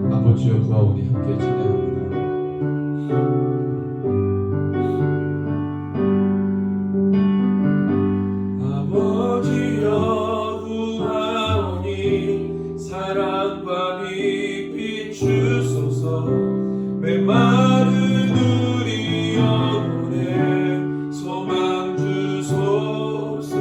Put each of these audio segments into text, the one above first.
아버지여 구하오니 함께 찬양합니다. 아버지여 구하오니 사랑과 빛 비추소서. 메마른 우리 영혼에 소망 주소서.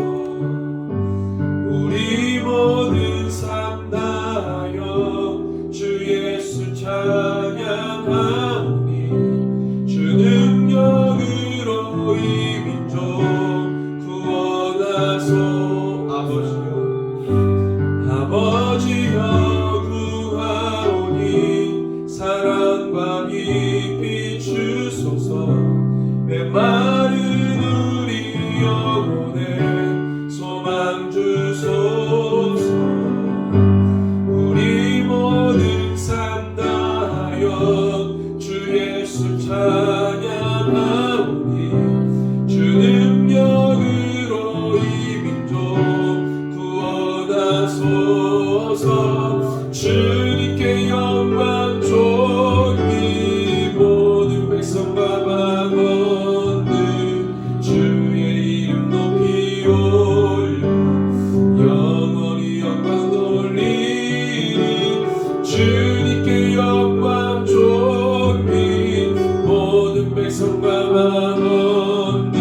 우리 모든 삶 다하여 주 예수 찬양하오니. 주 능력으로 이 민족 구원하소. 아버지여 구하오니 사랑과 빛 비추소서. 메마른 우리 영혼에 소망 주소서. 우리 모든 삶 다하여 주 예수 찬양하오니. 주 능력으로 이 민족 구원하소서. 주님께 영광 존귀 모든 백성과 만원들 주의 이름 높이 올려 영원히 영광 돌리니. 주님께 영광 존귀 모든 백성과 만원들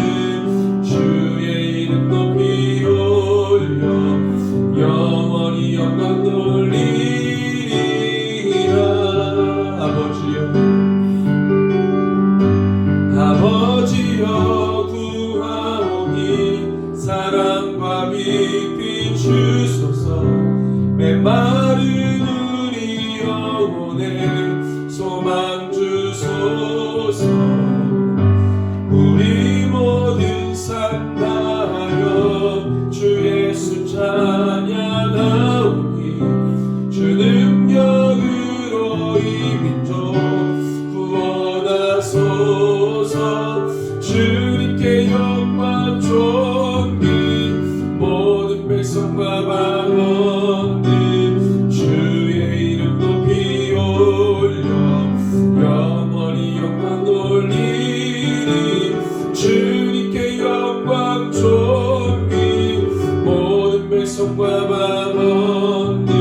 주의 이름 높이 올려 영원히 영광 돌리리라. 아버지여 구하오니 사랑과 빛 비추소서. 메마른 우리 영혼에 소망 주소서. 우리 모든 삶 다하여 주 예수 찬양하오니. 주 능력으로 이 민족 구원하소서. 주님께 영광 존귀 모든 백성과 만원들 주의 이름 높이 올려 영원히 영광 돌리니. 주님께 영광 존귀 모든 백성과 만원들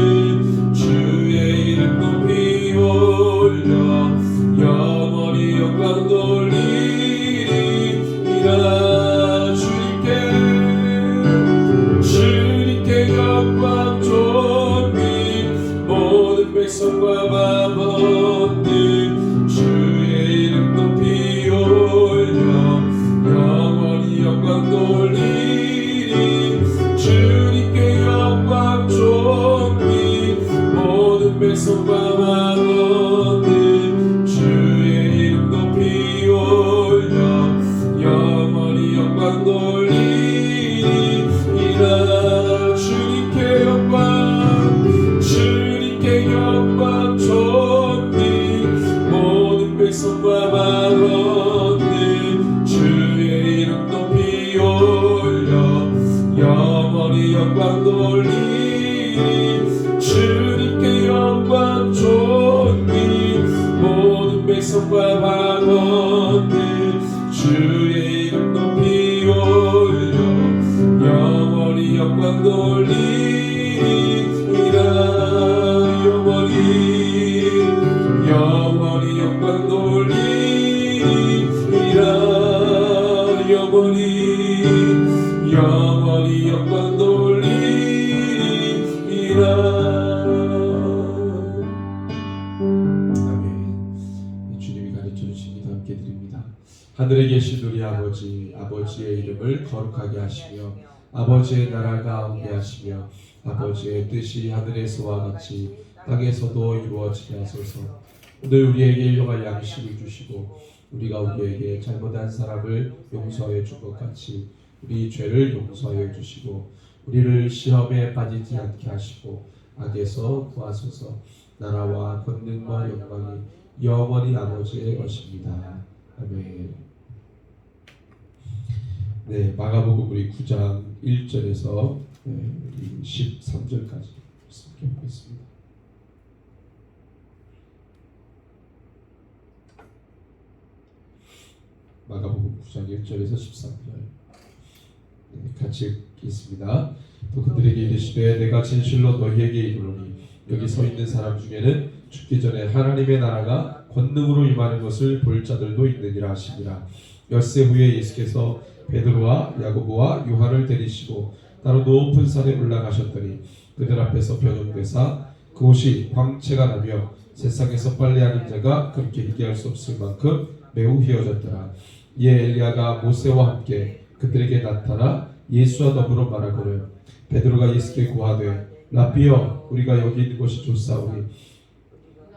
주의 이름 높이 올려 영원히 영광 돌리리라. 주님께 영광 존귀 모든 백성과 만원들 주의 이름 높이 올려 영원히 영광 돌리리. 주님께 영광 존귀 모든 백성과 만원들 주의 이름 높이 올려 영원히 영광 돌리리라. 주님께 영광 존귀 모든 백성과 만원들 주의 이름 높이 올려 영원히 영광 돌리리. 주님께 영광 존귀 모든 백성과 만원들 주의 이름 높이 올려 영원히 영광 돌리리라. 영원히 영광 돌리리라. 영원히 영광 돌리리라. 아멘. 주님이 가르쳐 주신 기도 함께 드립니다. 하늘에 계신 우리 아버지의 이름을 거룩하게 하시며 아버지의 나라가 오게 하시며 아버지의 뜻이 하늘에서와 같이 땅에서도 이루어지게 하소서. 오늘 우리에게 일용할 양식을 주시고 우리가 우리에게 잘못한 사람을 용서해 준 것 같이 우리 죄를 용서해 주시고 우리를 시험에 빠지지 않게 하시고 악에서 구하소서. 나라와 권능과 영광이 영원히 아버지의 것입니다. 아멘. 네, 마가복음 우리 9장 1절에서 13절까지 보겠습니다. 마가복음 9장 1절에서 13절 같이 읽겠습니다. 또 그들에게 이르시되 내가 진실로 너희에게 이르노니 여기 서 있는 사람 중에는 죽기 전에 하나님의 나라가 권능으로 임하는 것을 볼 자들도 있느니라 하시니라. 엿새 후에 예수께서 베드로와 야고보와 요한을 데리시고 따로 높은 산에 올라가셨더니 그들 앞에서 변형되사 그곳이 광채가 나며 세상에서 빨래하는 자가 그렇게 희귀할 수 없을 만큼 매우 희어졌더라. 이에 엘리야가 모세와 함께 그들에게 나타나 예수와 더불어 말하거늘 베드로가 예수께 고하되 라비여 우리가 여기 있는 것이 좋사오니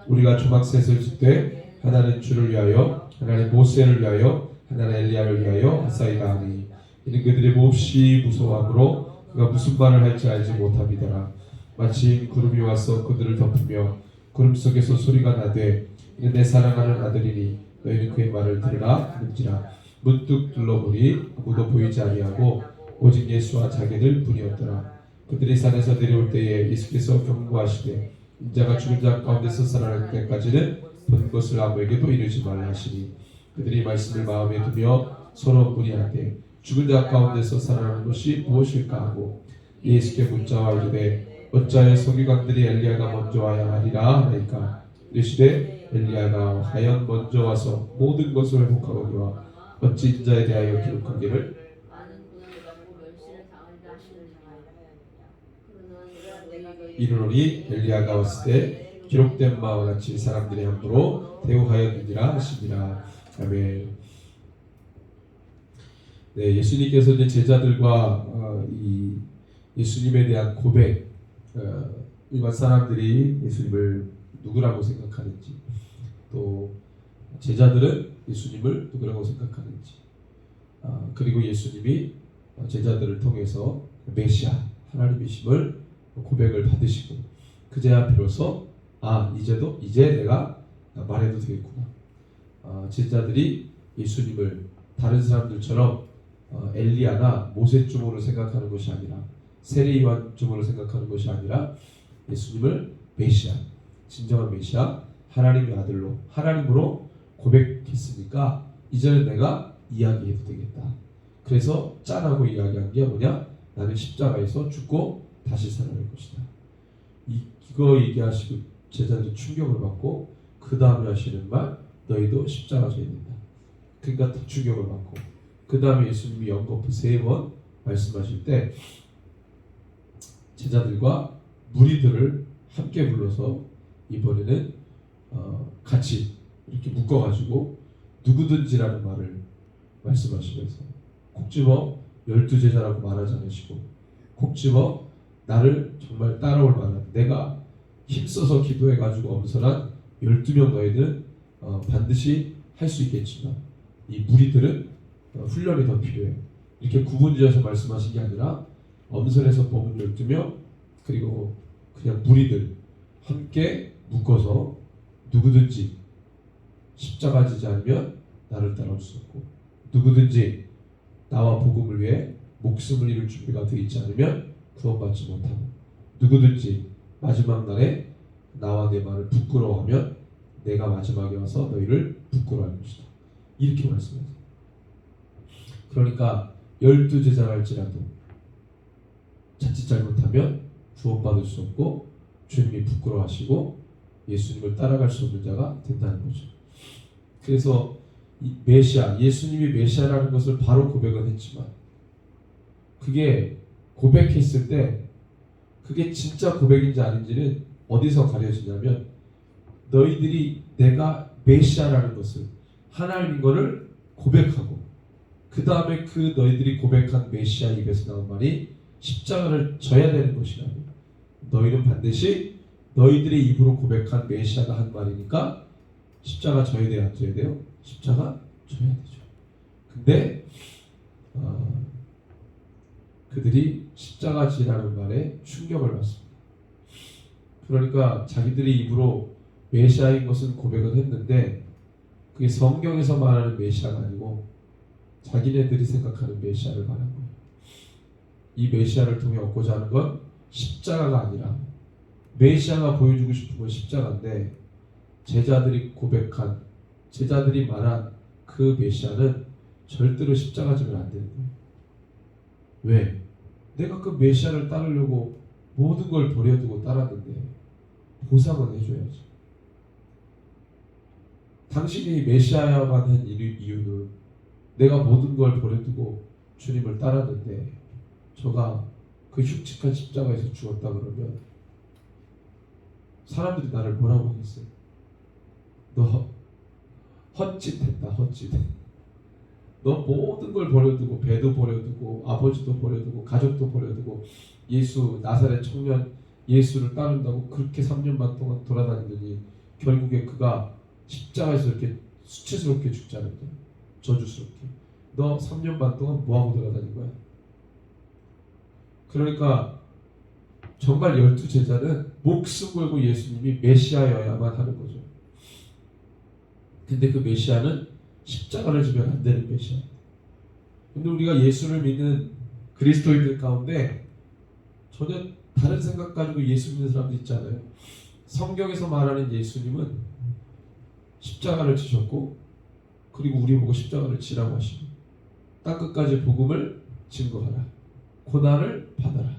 우리가 조막셋을 짓되 하나는 주를 위하여 하나는 모세를 위하여 하나는 엘리야를 위하여 하사이다 하니 이는 그들이 몹시 무서워하므로 그가 무슨 말을 할지 알지 못함이더라. 마침 구름이 와서 그들을 덮으며 구름 속에서 소리가 나되 이는 내 사랑하는 아들이니 너희는 그의 말을 들으라 하는지라. 문득 둘러보니 아무도 보이지 아니하고 오직 예수와 자기들 뿐이었더라. 그들이 산에서 내려올 때에 예수께서 경고하시되 인자가 죽은 자 가운데서 살아날 때까지는 본 것을 아무에게도 이르지 말라 하시니 그들이 말씀을 마음에 두며 서로 문의하되 죽은 자 가운데서 살아나는 것이 무엇일까 하고 예수께 묻자와 이르되 어찌하여 서기관들이 엘리야가 먼저 와야 하리라 하니까 이르시되 엘리야가 하연 먼저 와서 모든 것을 회복하거니와 어찌 인자에 대하여 기록하기를 이르노니 엘리야가 왔을 때 기록된 바와 같이 사람들의 함부로 대우하였느니라 하시니라. 아멘. 네, 예수님께서 이제 제자들과 이 예수님에 대한 고백, 일반 사람들이 예수님을 누구라고 생각하는지, 또 제자들은 예수님을 누구라고 생각하는지, 그리고 예수님이 제자들을 통해서 메시아 하나님이심을 고백을 받으시고 그제야 비로소 이제 내가 말해도 되겠구나. 제자들이 예수님을 다른 사람들처럼 엘리야나 모세쯤으로 생각하는 것이 아니라 세례요한쯤으로 생각하는 것이 아니라 예수님을 메시아, 진정한 메시아, 하나님의 아들로 하나님으로 고백했으니까 이제는 내가 이야기해도 되겠다. 그래서 짠하고 이야기한 게 뭐냐? 나는 십자가에서 죽고 다시 살아날 것이다. 이거 얘기하시고 제자들이 충격을 받고 그 다음에 하시는 말 너희도 십자가 져야 된다. 그러니까 더 충격을 받고 그 다음에 예수님이 연거푸 3번 말씀하실 때 제자들과 무리들을 함께 불러서 이번에는 같이 이렇게 묶어가지고 누구든지라는 말을 말씀하시면서 콕 집어 12제자라고 말하지 않으시고 콕 집어 나를 정말 따라올 만한 내가 힘써서 기도해가지고 엄선한 12명 너희들은 반드시 할 수 있겠지만 이 무리들은 훈련이 더 필요해. 이렇게 구분지어서 말씀하신 게 아니라 엄선해서 뽑은 12명 그리고 그냥 무리들 함께 묶어서 누구든지 십자가 지지 않으면 나를 따라올 수 없고 누구든지 나와 복음을 위해 목숨을 잃을 준비가 되어 있지 않으면 구원받지 못하고 누구든지 마지막 날에 나와 내 말을 부끄러워하면 내가 마지막에 와서 너희를 부끄러워할 것이다. 이렇게 말씀하세요. 그러니까 12제자랄지라도 자칫 잘못하면 구원받을 수 없고 주님이 부끄러워하시고 예수님을 따라갈 수 없는 자가 된다는 거죠. 그래서 이 메시아, 예수님이 메시아라는 것을 바로 고백은 했지만 그게 고백했을 때 그게 진짜 고백인지 아닌지는 어디서 가려지냐면 너희들이 내가 메시아라는 것을 하나님인 것을 고백하고 그 다음에 그 너희들이 고백한 메시아 입에서 나온 말이 십자가를 져야 되는 것이라고 너희는 반드시 너희들이 입으로 고백한 메시아가 한 말이니까 십자가 져야 돼요, 안 져야 돼요? 십자가 져야 되죠. 근데 그들이 십자가 지라는 말에 충격을 받습니다. 그러니까 자기들이 입으로 메시아인 것은 고백을 했는데 그게 성경에서 말하는 메시아가 아니고 자기네들이 생각하는 메시아를 말한 거예요. 이 메시아를 통해 얻고자 하는 건 십자가가 아니라 메시아가 보여주고 싶은 건 십자가인데 제자들이 고백한 제자들이 말한 그 메시아는 절대로 십자가 지면 안 되는 거예요. 왜? 내가 그 메시아를 따르려고 모든 걸 버려두고 따랐는데 보상은 해줘야지. 당신이 메시아야만 한 이유는 내가 모든 걸 버려두고 주님을 따랐는데 저가 그 흉측한 십자가에서 죽었다 그러면 사람들이 나를 뭐라고 하겠어요? 너 헛짓했다, 헛짓. 너 모든 걸 버려두고 배도 버려두고 아버지도 버려두고 가족도 버려두고 예수 나사렛 청년 예수를 따른다고 그렇게 3년 반 동안 돌아다니더니 결국에 그가 십자가에서 이렇게 수치스럽게 죽지 않았냐? 저주스럽게. 너 3년 반 동안 뭐하고 돌아다닌 거야? 그러니까 정말 12제자는 목숨 걸고 예수님이 메시아여야만 하는 거죠. 근데 그 메시아는 십자가를 지면 안 되는 메시아. 근데 우리가 예수를 믿는 그리스도인들 가운데 전혀 다른 생각 가지고 예수 믿는 사람들 있잖아요. 성경에서 말하는 예수님은 십자가를 지셨고 그리고 우리 보고 십자가를 지라고 하시고 땅끝까지 복음을 증거하라. 고난을 받아라.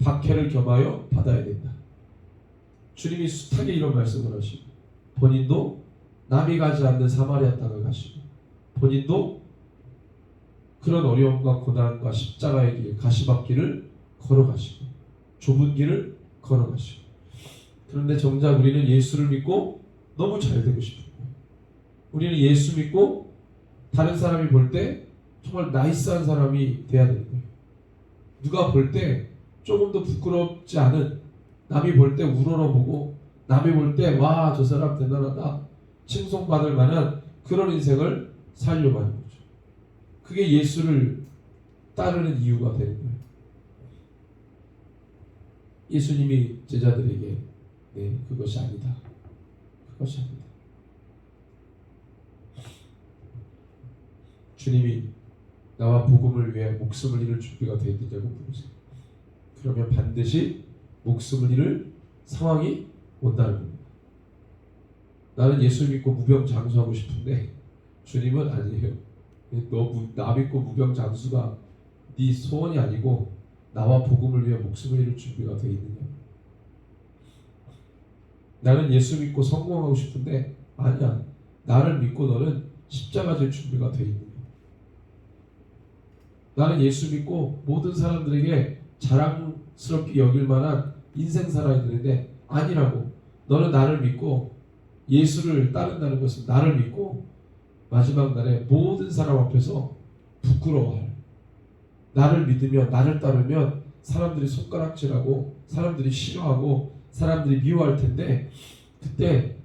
박해를 겸하여 받아야 된다. 주님이 숱하게 이런 말씀을 하시고 본인도 남이 가지 않는 사마리아 땅을 가시고 본인도 그런 어려움과 고난과 십자가의 길, 가시밭길을 걸어가시고 좁은 길을 걸어가시고 그런데 정작 우리는 예수를 믿고 너무 잘 되고 싶은 거예요. 우리는 예수 믿고 다른 사람이 볼 때 정말 나이스한 사람이 돼야 되는 거예요. 누가 볼 때 조금도 부끄럽지 않은 남이 볼 때 우러러보고 남이 볼 때 와 저 사람 대단하다 칭송받을 만한 그런 인생을 살려고 하는 거죠. 그게 예수를 따르는 이유가 되는 거예요. 예수님이 제자들에게 그것이 아니다. 그것이 아니다. 주님이 나와 복음을 위해 목숨을 잃을 준비가 되어 있느냐고 물으세요. 그러면 반드시 목숨을 잃을 상황이 온다는 겁니다. 나는 예수 믿고 무병장수하고 싶은데 주님은 아니에요. 나 믿고 무병장수가 네 소원이 아니고 나와 복음을 위해 목숨을 잃을 준비가 되어 있느냐. 나는 예수 믿고 성공하고 싶은데 아니야. 나를 믿고 너는 십자가 질 준비가 되어 있느냐. 나는 예수 믿고 모든 사람들에게 자랑스럽게 여길 만한 인생 살아야 되는데 아니라고. 너는 나를 믿고 예수를 따른다는 것은 나를 믿고 마지막 날에 모든 사람 앞에서 부끄러워할. 나를 믿으면 나를 따르면 사람들이 손가락질하고 사람들이 싫어하고 사람들이 미워할 텐데 그때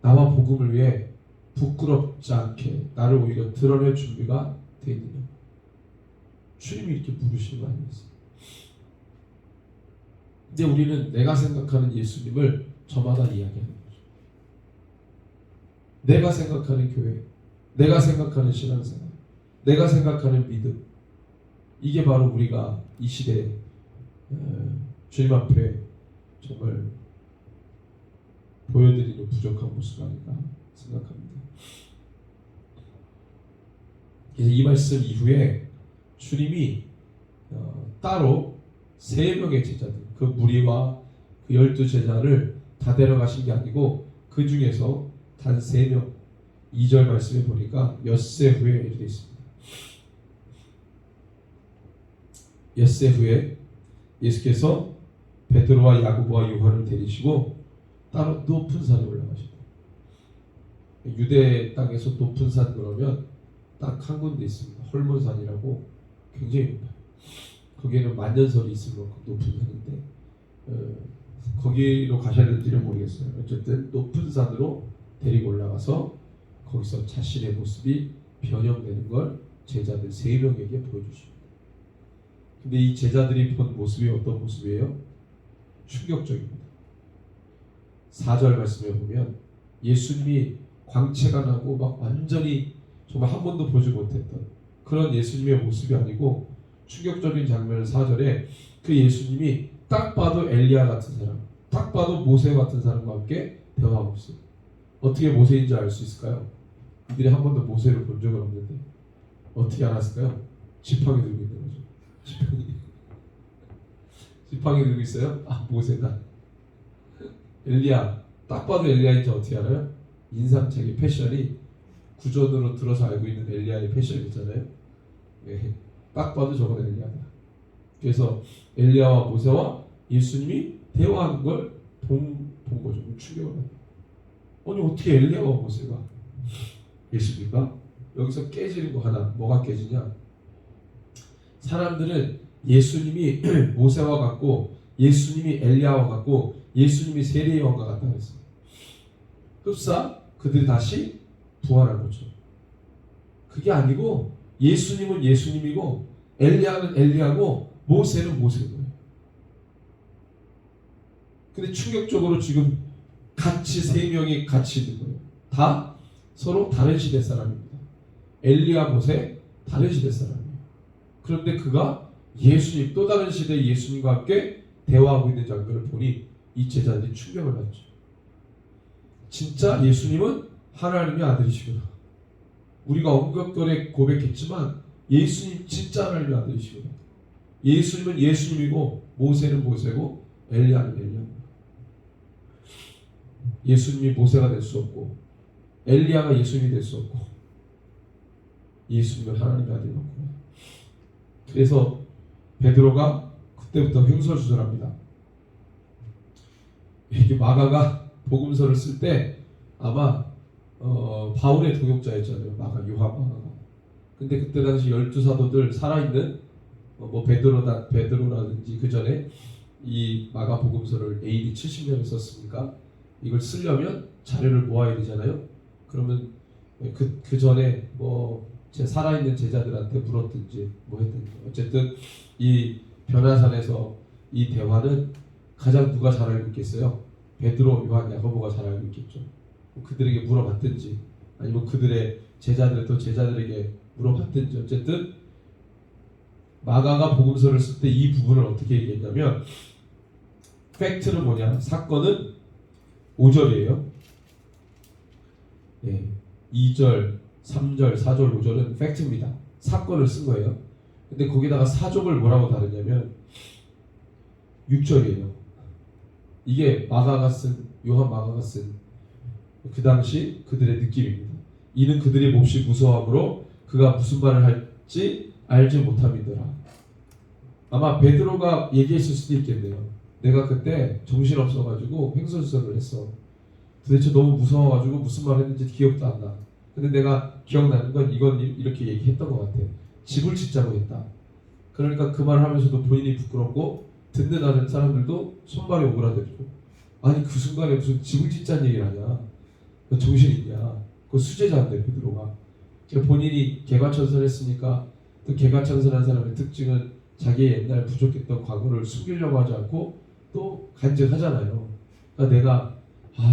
나와 복음을 위해 부끄럽지 않게 나를 오히려 드러낼 준비가 되어 있느냐. 주님이 이렇게 물으시는 거 아니겠어요? 근데 우리는 내가 생각하는 예수님을 저마다 이야기하는 거죠. 내가 생각하는 교회, 내가 생각하는 신앙생활, 내가 생각하는 믿음, 이게 바로 우리가 이 시대에 주님 앞에 정말 보여드리는 부족한 모습 아닌가 생각합니다. 그래서 이 말씀 이후에 주님이 따로 3명의 제자들, 그 무리와 그 12제자를 다 데려가신 게 아니고 그 중에서 단 3명, 2절 말씀에 보니까 엿새 후에 이렇게 되어 있습니다. 엿새 후에 예수께서 베드로와 야고보와 요한을 데리시고 따로 높은 산에 올라가셨다. 유대 땅에서 높은 산 그러면 딱 한 군데 있습니다. 헐몬산이라고 굉장히 높아요. 거기에는 만년설이 있을 만큼 높은 산인데 거기로 가셔야 될지는 모르겠어요. 어쨌든 높은 산으로 데리고 올라가서 거기서 자신의 모습이 변형되는 걸 제자들 3명에게 보여주십니다. 근데 이 제자들이 본 모습이 어떤 모습이에요? 충격적입니다. 4절 말씀에 보면 예수님이 광채가 나고 막 완전히 정말 한 번도 보지 못했던 그런 예수님의 모습이 아니고 충격적인 장면은 4절에 그 예수님이 딱 봐도 엘리야 같은 사람, 딱 봐도 모세 같은 사람과 함께 대화하고 있어요. 어떻게 모세인지 알 수 있을까요? 이들이 한 번도 모세를 본 적은 없는데 어떻게 알았을까요? 지팡이 들고 있는 거죠. 지팡이 들고 있어요? 아, 모세다. 엘리야, 딱 봐도 엘리야인지 어떻게 알아요? 인상착의 패션이 구전으로 들어서 알고 있는 엘리야의 패션이 있잖아요. 네, 딱 봐도 저건 엘리야다. 그래서 엘리야와 모세와 예수님이 대화하는 걸 본 거죠. 충격을 받는. 아니 어떻게 엘리야와 모세가 예수님과 여기서 깨지는 거 하나. 뭐가 깨지냐? 사람들은 예수님이 모세와 같고 예수님이 엘리야와 같고 예수님이 세례의 왕과 같다고 했어요. 흡사 그들이 다시 부활한 거죠. 그게 아니고 예수님은 예수님이고 엘리야는 엘리야고 모세는 모세인 거예요. 근데 충격적으로 지금 같이 3명이 같이 있는 거예요. 다 서로 다른 시대 사람입니다. 엘리야, 모세 다른 시대 사람이에요. 그런데 그가 예수님, 또 다른 시대의 예수님과 함께 대화하고 있는 장면을 보니 이 제자들이 충격을 받죠. 진짜 예수님은 하나님의 아들이시구나. 우리가 언급결에 고백했지만 예수님 진짜 하나님의 아들이시구나. 예수님은 예수님이고 모세는 모세고 엘리야는 엘리야입니다. 예수님이 모세가 될 수 없고 엘리야가 예수님이 될 수 없고 예수님은 하나님의 아들 맞구나. 그래서 베드로가 그때부터 횡설수설합니다. 이게 마가가 복음서를 쓸 때 아마 바울의 동역자였잖아요. 요한 마가가. 근데 그때 당시 12사도들 살아있는 뭐 베드로라든지 그 전에 이 마가 복음서를 AD 70년에 썼으니까 이걸 쓰려면 자료를 모아야 되잖아요. 그러면 그 전에 뭐 제 살아있는 제자들한테 물었든지 뭐 했든지 어쨌든 이 변화산에서 이 대화는 가장 누가 잘 알고 있겠어요? 베드로, 요한, 야고보가 잘 알고 있겠죠. 그들에게 물어봤든지 아니면 그들의 제자들에게 물어봤든지 어쨌든 마가가 복음서를 쓸 때 이 부분을 어떻게 얘기했냐면 팩트는 뭐냐? 사건은 5절이에요. 예, 2절, 3절, 4절, 5절은 팩트입니다. 사건을 쓴 거예요. 근데 거기다가 사족을 뭐라고 다르냐면 6절이에요. 이게 요한 마가가 쓴 그 당시 그들의 느낌입니다. 이는 그들이 몹시 무서워함으로 그가 무슨 말을 할지 알지 못함이더라. 아마 베드로가 얘기했을 수도 있겠네요. 내가 그때 정신없어가지고 횡설수설을 했어. 도대체 너무 무서워가지고 무슨 말 했는지 기억도 안 나. 근데 내가 기억나는 건 이건 이렇게 얘기했던 것 같아. 집을 짓자고 했다. 그러니까 그 말을 하면서도 본인이 부끄럽고 듣는 하는 사람들도 손발이 오그라들고 아니 그 순간에 무슨 집을 짓자는 얘기를 하냐. 너 정신 있냐. 그 수제자인데 베드로가. 본인이 개과천선을 했으니까 또 개과천선한 사람의 특징은 자기의 옛날 부족했던 과거를 숨기려고 하지 않고 또 간증하잖아요. 그러니까 내가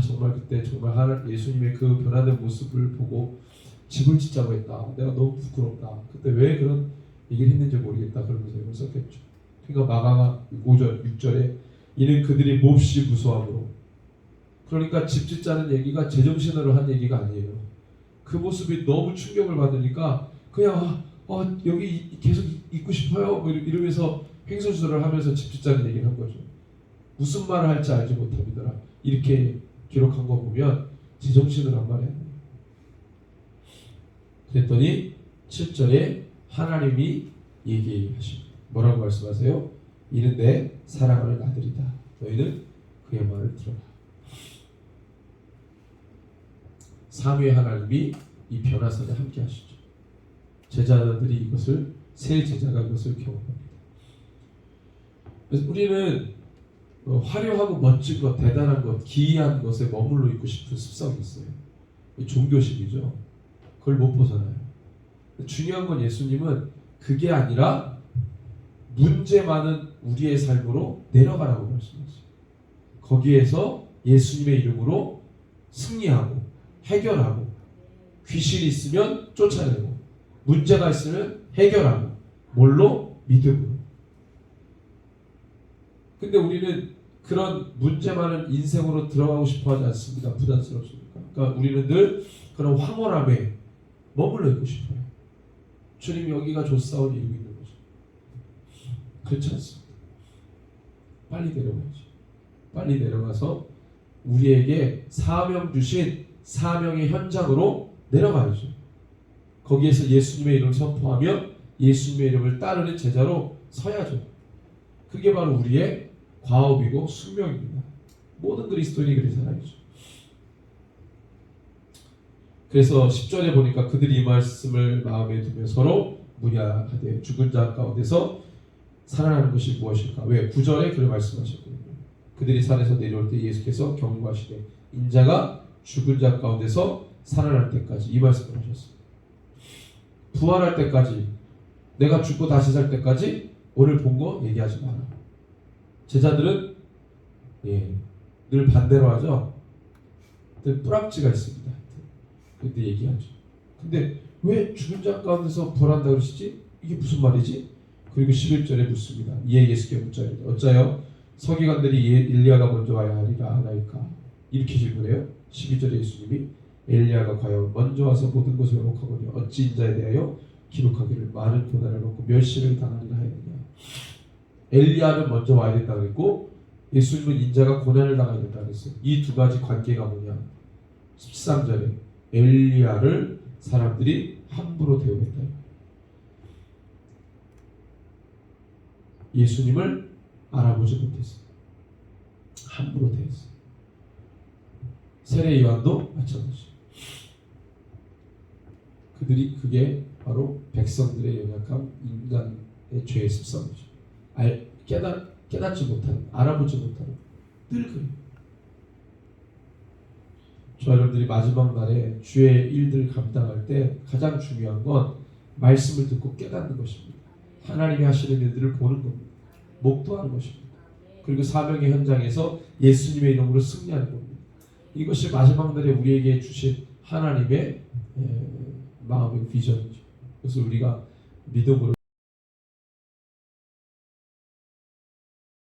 정말 그때 정말 예수님의 그 변화된 모습을 보고 집을 짓자고 했다. 내가 너무 부끄럽다. 그때 왜 그런 얘기를 했는지 모르겠다. 그러면서 이걸 썼겠죠. 그러니까 마가가 5절, 6절에 이는 그들이 몹시 무서워함으로. 그러니까 집 짓자는 얘기가 제정신으로 한 얘기가 아니에요. 그 모습이 너무 충격을 받으니까 그냥 여기 계속 있고 싶어요. 뭐 이러면서 횡설수설을 하면서 집 짓자는 얘기를 한 거죠. 무슨 말을 할지 알지 못합니다. 이렇게 기록한 거 보면 제정신으로 한 말이에요. 그랬더니 7절에 하나님이 얘기하십니다. 뭐라고 말씀하세요? 이는 내 사랑하는 아들이다. 너희는 그의 말을 들어라. 삼위의 하나님이 이 변화산에 함께 하시죠. 제자들이 새 제자가 이것을 경험합니다. 그래서 우리는 화려하고 멋진 것, 대단한 것, 기이한 것에 머물러 있고 싶은 습성이 있어요. 종교심이죠. 그걸 못 벗어나요. 중요한 건 예수님은 그게 아니라 문제 많은 우리의 삶으로 내려가라고 말씀하세요. 거기에서 예수님의 이름으로 승리하고 해결하고 귀신이 있으면 쫓아내고 문제가 있으면 해결하고 뭘로? 믿음으로. 근데 우리는 그런 문제 많은 인생으로 들어가고 싶어 하지 않습니다. 부담스럽습니까? 그러니까 우리는 늘 그런 황홀함에 머물러 있고 싶어요. 주님 여기가 좋사오니 이러고 있는 거죠. 그렇지 않습니다. 빨리 내려가야죠. 빨리 내려가서 우리에게 사명 주신 사명의 현장으로 내려가야죠. 거기에서 예수님의 이름을 선포하며 예수님의 이름을 따르는 제자로 서야죠. 그게 바로 우리의 과업이고 숙명입니다. 모든 그리스도인이 그렇게 살아야죠. 그래서 10절에 보니까 그들이 이 말씀을 마음에 두며 서로 문의하되 죽은 자 가운데서 살아나는 것이 무엇일까? 왜? 9절에 그를 말씀하셨거든요. 그들이 산에서 내려올 때 예수께서 경고하시되 인자가 죽은 자 가운데서 살아날 때까지 이 말씀을 하셨습니다. 부활할 때까지 내가 죽고 다시 살 때까지 오늘 본 거 얘기하지 마라. 제자들은 늘 반대로 하죠. 늘 뿌락지가 있습니다. 그때 얘기하죠. 근데 왜 죽은 자 가운데서 부활한다 그러시지? 이게 무슨 말이지? 그리고 11절에 묻습니다. 이에 예수께 묻자 이르되 어짜요? 서기관들이 엘리야가 먼저 와야 하리라 하나이까? 이렇게 질문해요. 12절에 예수님이 엘리야가 과연 먼저 와서 모든 것을 회복하거니 어찌 인자에 대하여 기록하기를 많은 고난을 받고 멸시를 당하리라 하였느냐. 엘리야는 먼저 와야 된다 그랬고 예수님은 인자가 고난을 당해야 된다 그랬어요. 이 두 가지 관계가 뭐냐? 13절에 엘리야를 사람들이 함부로 대우했다. 예수님을 알아보지 못했어요. 함부로 대했어요. 세례 요한도 마찬가지. 그게 바로 백성들의 연약함, 인간의 죄의 습성이죠. 깨닫지 못하는, 알아보지 못하는, 늘 그래요. 저 여러분들이 마지막 날에 주의 일들을 감당할 때 가장 중요한 건 말씀을 듣고 깨닫는 것입니다. 하나님이 하시는 일들을 보는 겁니다. 목도하는 것입니다. 그리고 사명의 현장에서 예수님의 이름으로 승리하는 겁니다. 이것이 마지막 날에 우리에게 주신 하나님의 마음의 비전이죠. 그래서 우리가 믿음으로